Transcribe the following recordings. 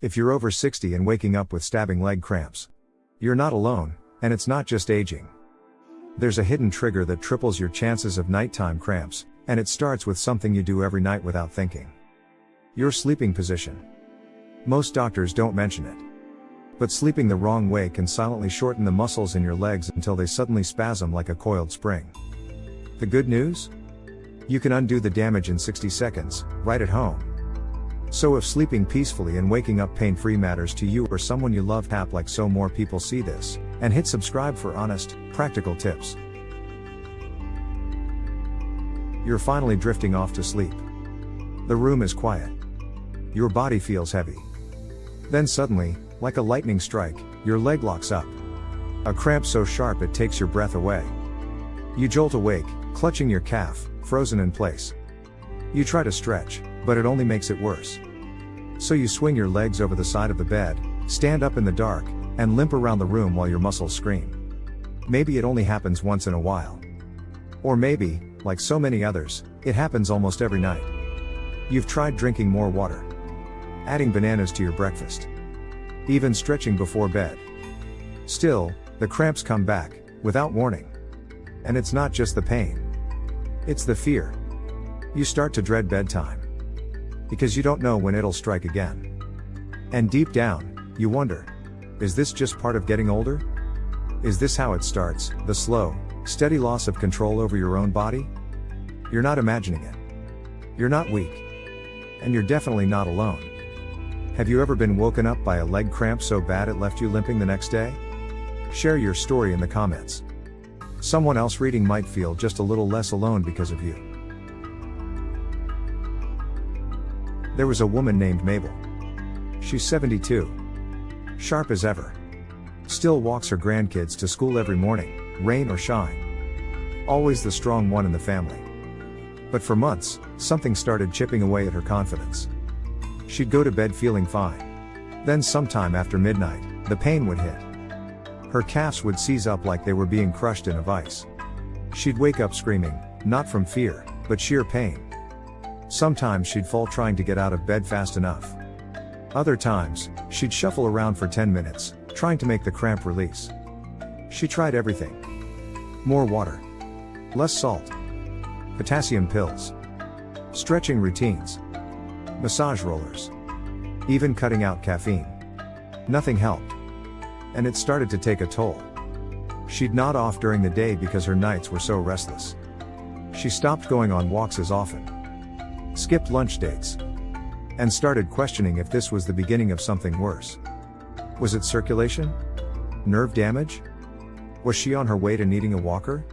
If you're over 60 and waking up with stabbing leg cramps, you're not alone, and it's not just aging. There's a hidden trigger that triples your chances of nighttime cramps, and it starts with something you do every night without thinking. Your sleeping position. Most doctors don't mention it. But sleeping the wrong way can silently shorten the muscles in your legs until they suddenly spasm like a coiled spring. The good news? You can undo the damage in 60 seconds, right at home. So if sleeping peacefully and waking up pain-free matters to you or someone you love, tap like so more people see this, and hit subscribe for honest, practical tips. You're finally drifting off to sleep. The room is quiet. Your body feels heavy. Then suddenly, like a lightning strike, your leg locks up. A cramp so sharp it takes your breath away. You jolt awake, clutching your calf, frozen in place. You try to stretch, but it only makes it worse. So you swing your legs over the side of the bed, stand up in the dark, and limp around the room while your muscles scream. Maybe it only happens once in a while. Or maybe, like so many others, it happens almost every night. You've tried drinking more water, adding bananas to your breakfast, even stretching before bed. Still, the cramps come back, without warning. And it's not just the pain. It's the fear. You start to dread bedtime, because you don't know when it'll strike again. And deep down, you wonder, is this just part of getting older? Is this how it starts, the slow, steady loss of control over your own body? You're not imagining it. You're not weak. And you're definitely not alone. Have you ever been woken up by a leg cramp so bad it left you limping the next day? Share your story in the comments. Someone else reading might feel just a little less alone because of you. There was a woman named Mabel. She's 72. Sharp as ever. Still walks her grandkids to school every morning, rain or shine. Always the strong one in the family. But for months, something started chipping away at her confidence. She'd go to bed feeling fine. Then sometime after midnight, the pain would hit. Her calves would seize up like they were being crushed in a vice. She'd wake up screaming, not from fear, but sheer pain. Sometimes she'd fall trying to get out of bed fast enough. Other times, she'd shuffle around for 10 minutes, trying to make the cramp release. She tried everything. More water. Less salt. Potassium pills. Stretching routines. Massage rollers. Even cutting out caffeine. Nothing helped. And it started to take a toll. She'd nod off during the day because her nights were so restless. She stopped going on walks as often. Skipped lunch dates. And started questioning if this was the beginning of something worse. Was it circulation? Nerve damage? Was she on her way to needing a walker?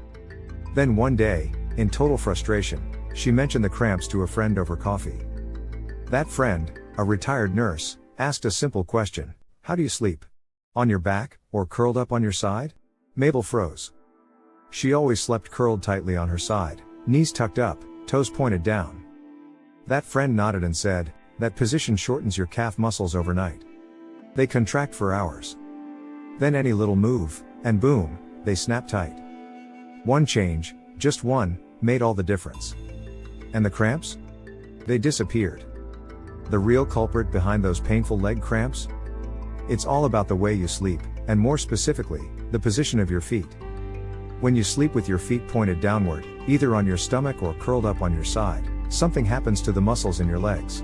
Then one day, in total frustration, she mentioned the cramps to a friend over coffee. That friend, a retired nurse, asked a simple question: how do you sleep? On your back, or curled up on your side? Mabel froze. She always slept curled tightly on her side, knees tucked up, toes pointed down. That friend nodded and said, that position shortens your calf muscles overnight. They contract for hours. Then any little move, and boom, they snap tight. One change, just one, made all the difference. And the cramps? They disappeared. The real culprit behind those painful leg cramps? It's all about the way you sleep, and more specifically, the position of your feet. When you sleep with your feet pointed downward, either on your stomach or curled up on your side, something happens to the muscles in your legs.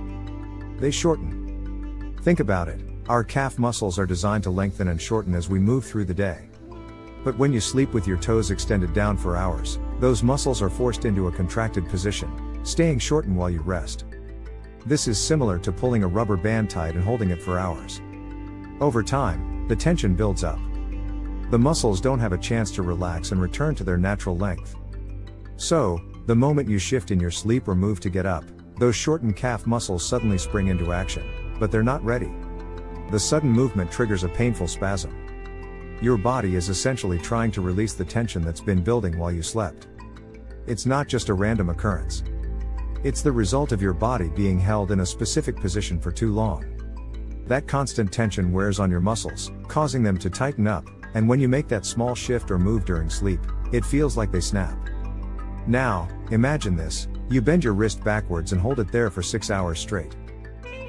They shorten. Think about it, our calf muscles are designed to lengthen and shorten as we move through the day. But when you sleep with your toes extended down for hours, those muscles are forced into a contracted position, staying shortened while you rest. This is similar to pulling a rubber band tight and holding it for hours. Over time, the tension builds up. The muscles don't have a chance to relax and return to their natural length. So, the moment you shift in your sleep or move to get up, those shortened calf muscles suddenly spring into action, but they're not ready. The sudden movement triggers a painful spasm. Your body is essentially trying to release the tension that's been building while you slept. It's not just a random occurrence. It's the result of your body being held in a specific position for too long. That constant tension wears on your muscles, causing them to tighten up, and when you make that small shift or move during sleep, it feels like they snap. Now, imagine this: you bend your wrist backwards and hold it there for 6 hours straight.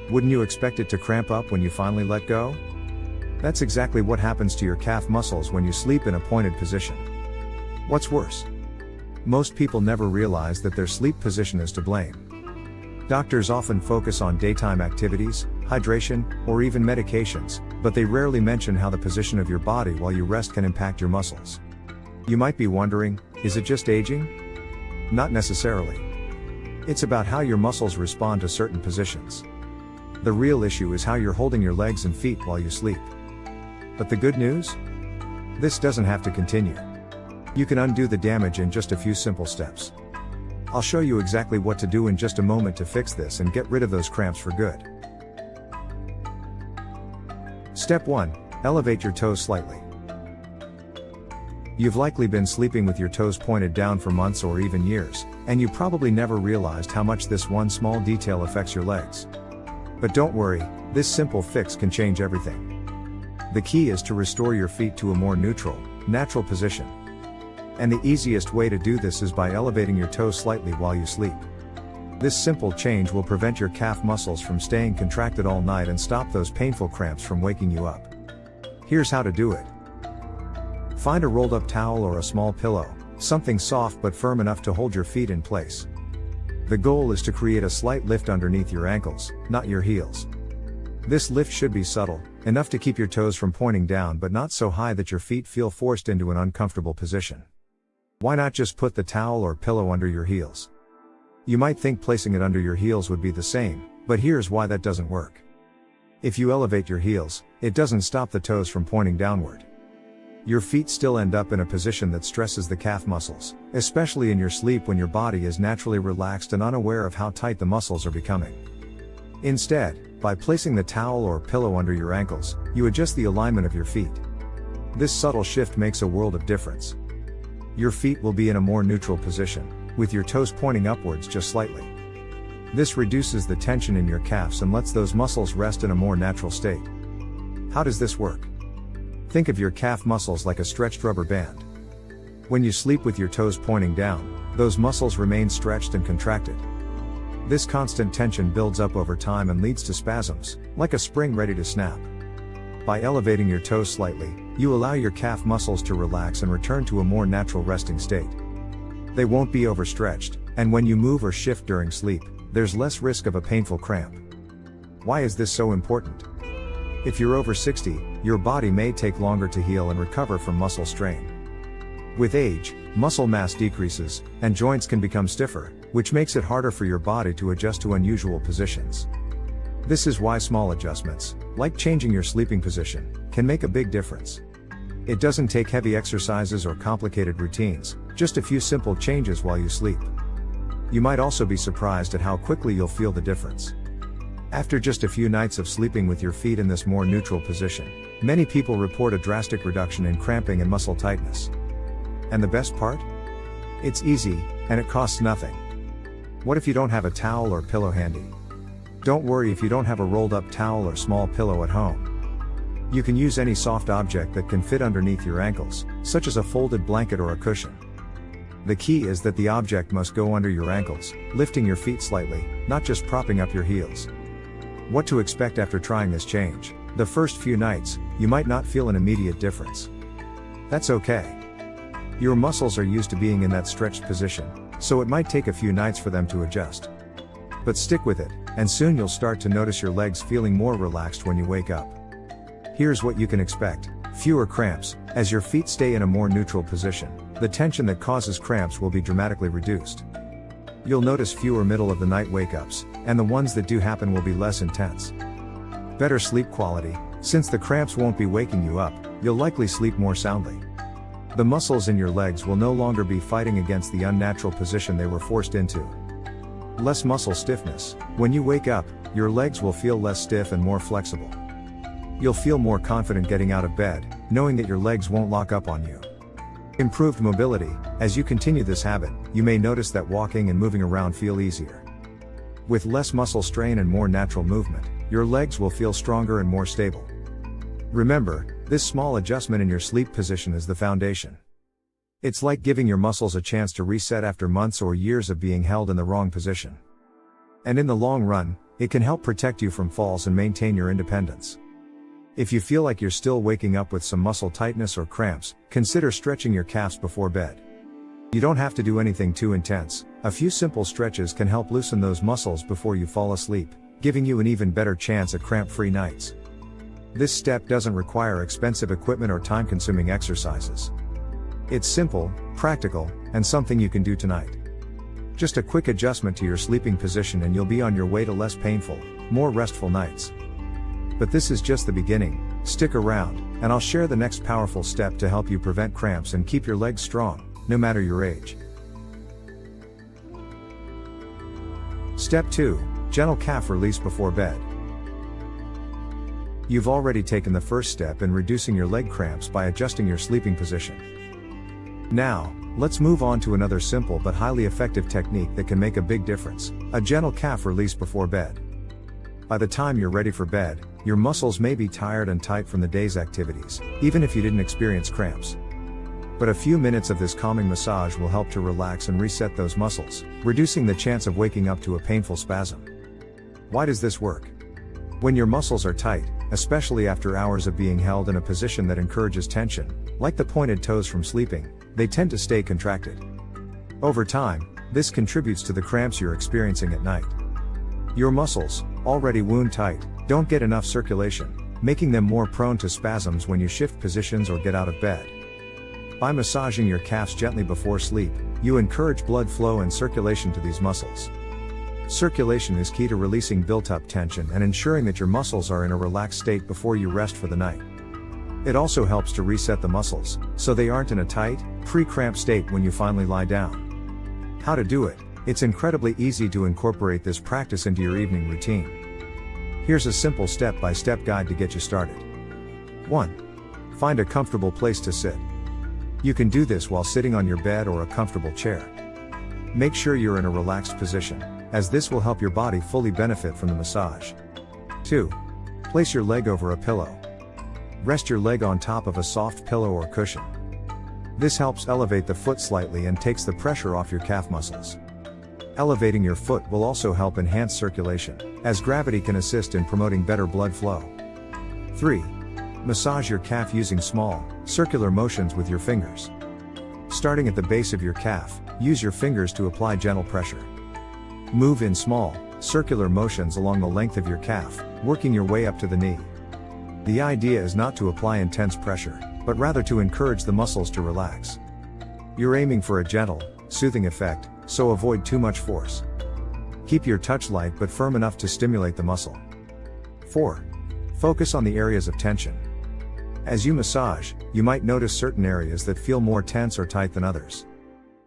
Wouldn't you expect it to cramp up when you finally let go? That's exactly what happens to your calf muscles when you sleep in a pointed position. What's worse? Most people never realize that their sleep position is to blame. Doctors often focus on daytime activities, hydration, or even medications, but they rarely mention how the position of your body while you rest can impact your muscles. You might be wondering, is it just aging? Not necessarily. It's about how your muscles respond to certain positions. The real issue is how you're holding your legs and feet while you sleep. But the good news? This doesn't have to continue. You can undo the damage in just a few simple steps. I'll show you exactly what to do in just a moment to fix this and get rid of those cramps for good. Step 1. Elevate your toes slightly. You've likely been sleeping with your toes pointed down for months or even years, and you probably never realized how much this one small detail affects your legs. But don't worry, this simple fix can change everything. The key is to restore your feet to a more neutral, natural position. And the easiest way to do this is by elevating your toes slightly while you sleep. This simple change will prevent your calf muscles from staying contracted all night and stop those painful cramps from waking you up. Here's how to do it. Find a rolled up towel or a small pillow, something soft but firm enough to hold your feet in place. The goal is to create a slight lift underneath your ankles, not your heels. This lift should be subtle, enough to keep your toes from pointing down but not so high that your feet feel forced into an uncomfortable position. Why not just put the towel or pillow under your heels? You might think placing it under your heels would be the same, but here's why that doesn't work. If you elevate your heels, it doesn't stop the toes from pointing downward. Your feet still end up in a position that stresses the calf muscles, especially in your sleep when your body is naturally relaxed and unaware of how tight the muscles are becoming. Instead, by placing the towel or pillow under your ankles, you adjust the alignment of your feet. This subtle shift makes a world of difference. Your feet will be in a more neutral position, with your toes pointing upwards just slightly. This reduces the tension in your calves and lets those muscles rest in a more natural state. How does this work? Think of your calf muscles like a stretched rubber band. When you sleep with your toes pointing down, those muscles remain stretched and contracted. This constant tension builds up over time and leads to spasms, like a spring ready to snap. By elevating your toes slightly, you allow your calf muscles to relax and return to a more natural resting state. They won't be overstretched, and when you move or shift during sleep, there's less risk of a painful cramp. Why is this so important? If you're over 60, your body may take longer to heal and recover from muscle strain. With age, muscle mass decreases, and joints can become stiffer, which makes it harder for your body to adjust to unusual positions. This is why small adjustments, like changing your sleeping position, can make a big difference. It doesn't take heavy exercises or complicated routines, just a few simple changes while you sleep. You might also be surprised at how quickly you'll feel the difference. After just a few nights of sleeping with your feet in this more neutral position, many people report a drastic reduction in cramping and muscle tightness. And the best part? It's easy, and it costs nothing. What if you don't have a towel or pillow handy? Don't worry if you don't have a rolled up towel or small pillow at home. You can use any soft object that can fit underneath your ankles, such as a folded blanket or a cushion. The key is that the object must go under your ankles, lifting your feet slightly, not just propping up your heels. What to expect after trying this change? The first few nights, you might not feel an immediate difference. That's okay. Your muscles are used to being in that stretched position, so it might take a few nights for them to adjust. But stick with it, and soon you'll start to notice your legs feeling more relaxed when you wake up. Here's what you can expect: fewer cramps. As your feet stay in a more neutral position, the tension that causes cramps will be dramatically reduced. You'll notice fewer middle of the night wake-ups, and the ones that do happen will be less intense. Better sleep quality. Since the cramps won't be waking you up, you'll likely sleep more soundly. The muscles in your legs will no longer be fighting against the unnatural position they were forced into. Less muscle stiffness. When you wake up, your legs will feel less stiff and more flexible. You'll feel more confident getting out of bed, knowing that your legs won't lock up on you. Improved mobility. As you continue this habit, you may notice that walking and moving around feel easier. With less muscle strain and more natural movement, your legs will feel stronger and more stable. Remember, this small adjustment in your sleep position is the foundation. It's like giving your muscles a chance to reset after months or years of being held in the wrong position. And in the long run, It can help protect you from falls and maintain your independence. If you feel like you're still waking up with some muscle tightness or cramps, consider stretching your calves before bed. You don't have to do anything too intense. A few simple stretches can help loosen those muscles before you fall asleep, giving you an even better chance at cramp-free nights. This step doesn't require expensive equipment or time-consuming exercises. It's simple, practical, and something you can do tonight. Just a quick adjustment to your sleeping position and you'll be on your way to less painful, more restful nights. But this is just the beginning. Stick around, and I'll share the next powerful step to help you prevent cramps and keep your legs strong, no matter your age. Step 2. Gentle calf release before bed. You've already taken the first step in reducing your leg cramps by adjusting your sleeping position. Now, let's move on to another simple but highly effective technique that can make a big difference: a gentle calf release before bed. By the time you're ready for bed, your muscles may be tired and tight from the day's activities, even if you didn't experience cramps. But a few minutes of this calming massage will help to relax and reset those muscles, reducing the chance of waking up to a painful spasm. Why does this work? When your muscles are tight, especially after hours of being held in a position that encourages tension, like the pointed toes from sleeping, they tend to stay contracted. Over time, this contributes to the cramps you're experiencing at night. Your muscles, already wound tight, don't get enough circulation, making them more prone to spasms when you shift positions or get out of bed. By massaging your calves gently before sleep, you encourage blood flow and circulation to these muscles. Circulation is key to releasing built-up tension and ensuring that your muscles are in a relaxed state before you rest for the night. It also helps to reset the muscles, so they aren't in a tight, pre-cramp state when you finally lie down. How to do it? It's incredibly easy to incorporate this practice into your evening routine. Here's a simple step-by-step guide to get you started. 1. Find a comfortable place to sit. You can do this while sitting on your bed or a comfortable chair. Make sure you're in a relaxed position, as this will help your body fully benefit from the massage. 2. Place your leg over a pillow. Rest your leg on top of a soft pillow or cushion. This helps elevate the foot slightly and takes the pressure off your calf muscles. Elevating your foot will also help enhance circulation, as gravity can assist in promoting better blood flow. 3. Massage your calf using small, circular motions with your fingers. Starting at the base of your calf, use your fingers to apply gentle pressure. Move in small, circular motions along the length of your calf, working your way up to the knee. The idea is not to apply intense pressure, but rather to encourage the muscles to relax. You're aiming for a gentle, soothing effect, so avoid too much force. Keep your touch light but firm enough to stimulate the muscle. 4. Focus on the areas of tension. As you massage, you might notice certain areas that feel more tense or tight than others.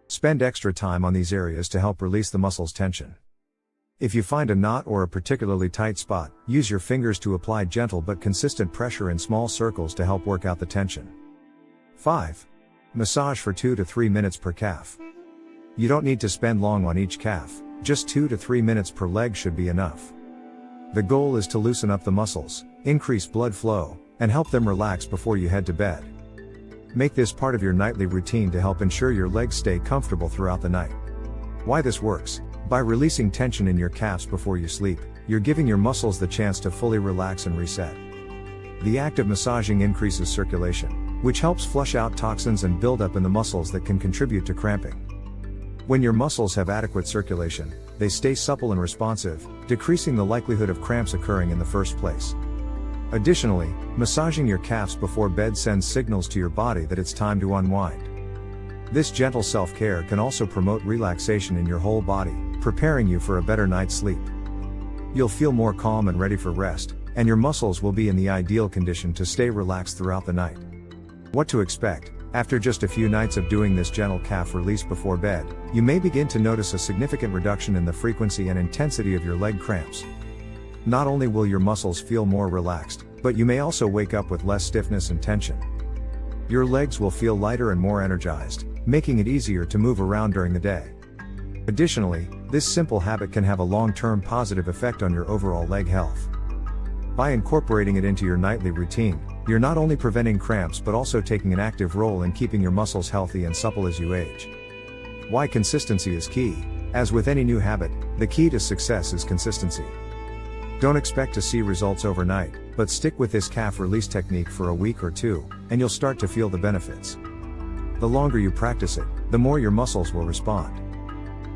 Spend extra time on these areas to help release the muscle's tension. If you find a knot or a particularly tight spot, use your fingers to apply gentle but consistent pressure in small circles to help work out the tension. 5. Massage for 2 to 3 minutes per calf. You don't need to spend long on each calf, just 2 to 3 minutes per leg should be enough. The goal is to loosen up the muscles, increase blood flow, and help them relax before you head to bed. Make this part of your nightly routine to help ensure your legs stay comfortable throughout the night. Why this works? By releasing tension in your calves before you sleep, you're giving your muscles the chance to fully relax and reset. The act of massaging increases circulation, which helps flush out toxins and buildup in the muscles that can contribute to cramping. When your muscles have adequate circulation, they stay supple and responsive, decreasing the likelihood of cramps occurring in the first place. Additionally, massaging your calves before bed sends signals to your body that it's time to unwind. This gentle self-care can also promote relaxation in your whole body, preparing you for a better night's sleep. You'll feel more calm and ready for rest, and your muscles will be in the ideal condition to stay relaxed throughout the night. What to expect? After just a few nights of doing this gentle calf release before bed, you may begin to notice a significant reduction in the frequency and intensity of your leg cramps. Not only will your muscles feel more relaxed, but you may also wake up with less stiffness and tension. Your legs will feel lighter and more energized, making it easier to move around during the day. Additionally, this simple habit can have a long-term positive effect on your overall leg health. By incorporating it into your nightly routine, you're not only preventing cramps but also taking an active role in keeping your muscles healthy and supple as you age. Why consistency is key? As with any new habit, the key to success is consistency. Don't expect to see results overnight, but stick with this calf release technique for a week or two, and you'll start to feel the benefits. The longer you practice it, the more your muscles will respond.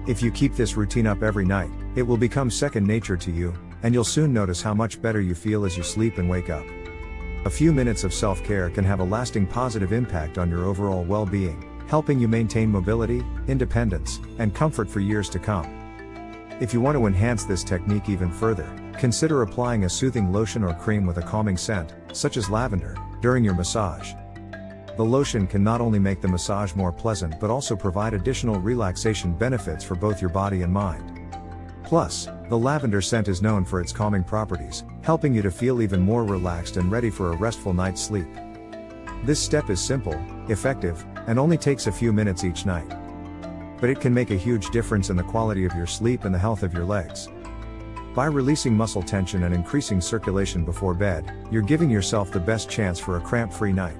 If you keep this routine up every night, it will become second nature to you, and you'll soon notice how much better you feel as you sleep and wake up. A few minutes of self-care can have a lasting positive impact on your overall well-being, helping you maintain mobility, independence, and comfort for years to come. If you want to enhance this technique even further, consider applying a soothing lotion or cream with a calming scent, such as lavender, during your massage. The lotion can not only make the massage more pleasant but also provide additional relaxation benefits for both your body and mind. Plus, the lavender scent is known for its calming properties, helping you to feel even more relaxed and ready for a restful night's sleep. This step is simple, effective, and only takes a few minutes each night. But it can make a huge difference in the quality of your sleep and the health of your legs. By releasing muscle tension and increasing circulation before bed, you're giving yourself the best chance for a cramp-free night.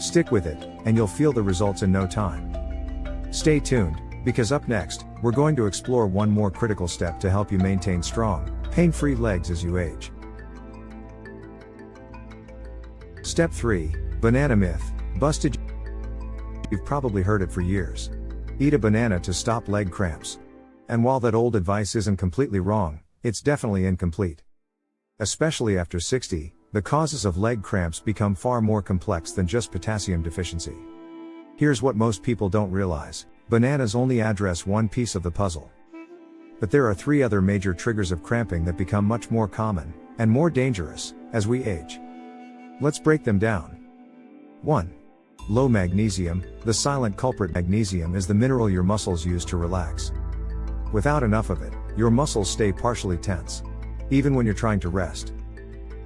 Stick with it, and you'll feel the results in no time. Stay tuned, because up next, we're going to explore one more critical step to help you maintain strong, pain-free legs as you age. Step 3, Banana Myth, Busted. You've probably heard it for years. Eat a banana to stop leg cramps. And while that old advice isn't completely wrong, it's definitely incomplete. Especially after 60, the causes of leg cramps become far more complex than just potassium deficiency. Here's what most people don't realize: bananas only address one piece of the puzzle. But there are 3 other major triggers of cramping that become much more common, and more dangerous, as we age. Let's break them down. 1. Low magnesium. The silent culprit. Magnesium is the mineral your muscles use to relax. Without enough of it, your muscles stay partially tense, even when you're trying to rest.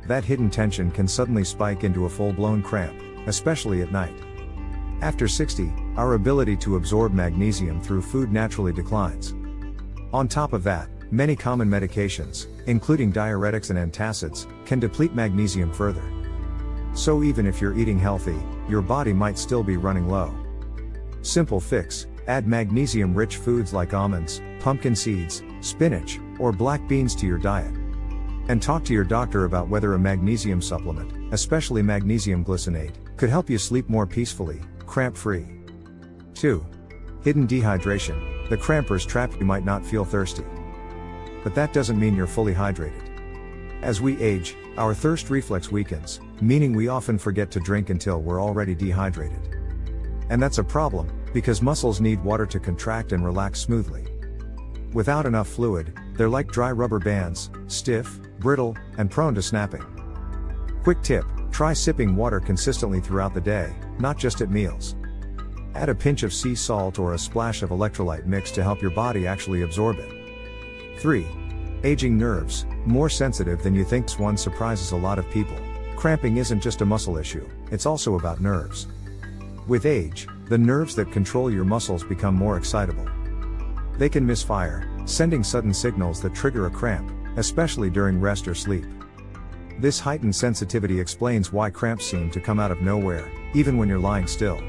That hidden tension can suddenly spike into a full-blown cramp, especially at night. After 60, our ability to absorb magnesium through food naturally declines. On top of that, many common medications, including diuretics and antacids, can deplete magnesium further. So even if you're eating healthy, your body might still be running low. Simple fix: add magnesium-rich foods like almonds, pumpkin seeds, spinach, or black beans to your diet. And talk to your doctor about whether a magnesium supplement, especially magnesium glycinate, could help you sleep more peacefully, cramp-free. 2. Hidden dehydration. The crampers trap. You might not feel thirsty, but that doesn't mean you're fully hydrated. As we age, our thirst reflex weakens, meaning we often forget to drink until we're already dehydrated. And that's a problem, because muscles need water to contract and relax smoothly. Without enough fluid, they're like dry rubber bands, stiff, brittle, and prone to snapping. Quick tip: try sipping water consistently throughout the day, not just at meals. Add a pinch of sea salt or a splash of electrolyte mix to help your body actually absorb it. 3. Aging nerves. More sensitive than you think. This one surprises a lot of people. Cramping isn't just a muscle issue, it's also about nerves. With age, the nerves that control your muscles become more excitable. They can misfire, sending sudden signals that trigger a cramp, especially during rest or sleep. This heightened sensitivity explains why cramps seem to come out of nowhere, even when you're lying still.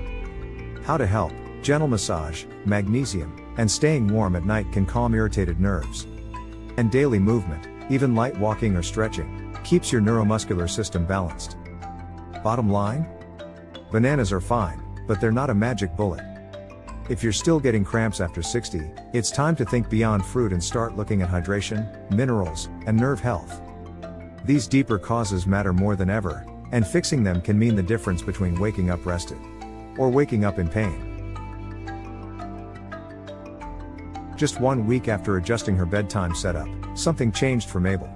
How to help: gentle massage, magnesium, and staying warm at night can calm irritated nerves. And daily movement, even light walking or stretching, keeps your neuromuscular system balanced. Bottom line? Bananas are fine, but they're not a magic bullet. If you're still getting cramps after 60, it's time to think beyond fruit and start looking at hydration, minerals, and nerve health. These deeper causes matter more than ever, and fixing them can mean the difference between waking up rested or waking up in pain. Just 1 week after adjusting her bedtime setup, something changed for Mabel.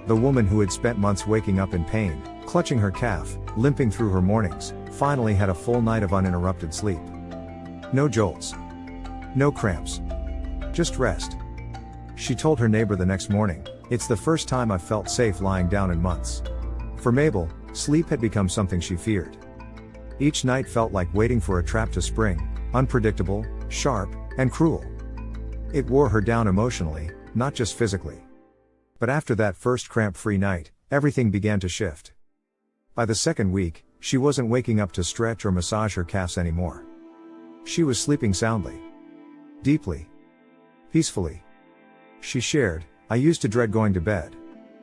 The woman who had spent months waking up in pain, clutching her calf, limping through her mornings, finally had a full night of uninterrupted sleep. No jolts. No cramps. Just rest. She told her neighbor the next morning, "It's the first time I've felt safe lying down in months." For Mabel, sleep had become something she feared. Each night felt like waiting for a trap to spring, unpredictable, sharp, and cruel. It wore her down emotionally, not just physically. But after that first cramp-free night, everything began to shift. By the second week, she wasn't waking up to stretch or massage her calves anymore. She was sleeping soundly. Deeply. Peacefully. She shared, "I used to dread going to bed.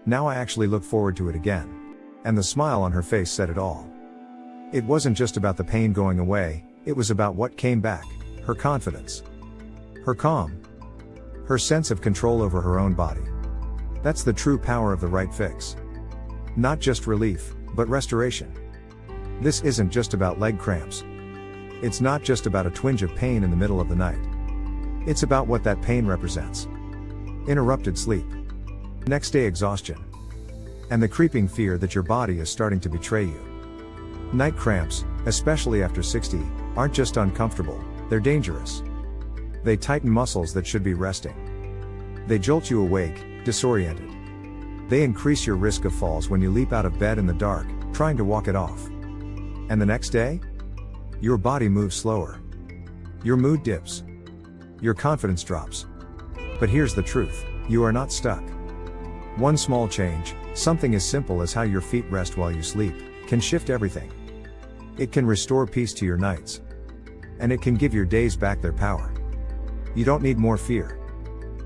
Now I actually look forward to it again. And the smile on her face said it all. It wasn't just about the pain going away, it was about what came back, her confidence, her calm, her sense of control over her own body. That's the true power of the right fix. Not just relief, but restoration. This isn't just about leg cramps. It's not just about a twinge of pain in the middle of the night. It's about what that pain represents. Interrupted sleep, next day exhaustion, and the creeping fear that your body is starting to betray you. Night cramps, especially after 60, aren't just uncomfortable, they're dangerous. They tighten muscles that should be resting. They jolt you awake, disoriented. They increase your risk of falls when you leap out of bed in the dark, trying to walk it off. And the next day? Your body moves slower. Your mood dips. Your confidence drops. But here's the truth, you are not stuck. One small change, something as simple as how your feet rest while you sleep, can shift everything. It can restore peace to your nights. And it can give your days back their power. You don't need more fear.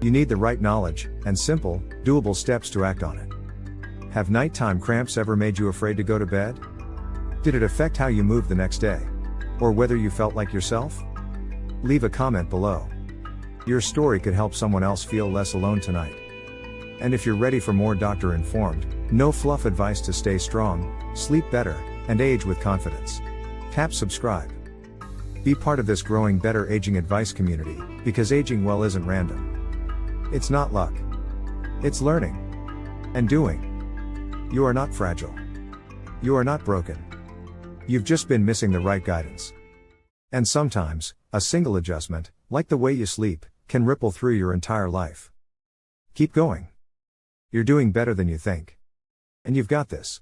You need the right knowledge, and simple, doable steps to act on it. Have nighttime cramps ever made you afraid to go to bed? Did it affect how you moved the next day? Or whether you felt like yourself? Leave a comment below. Your story could help someone else feel less alone tonight. And if you're ready for more doctor-informed, no-fluff advice to stay strong, sleep better, and age with confidence, tap subscribe. Be part of this growing better aging advice community, because aging well isn't random. It's not luck. It's learning. And doing. You are not fragile. You are not broken. You've just been missing the right guidance. And sometimes, a single adjustment, like the way you sleep, can ripple through your entire life. Keep going. You're doing better than you think. And you've got this.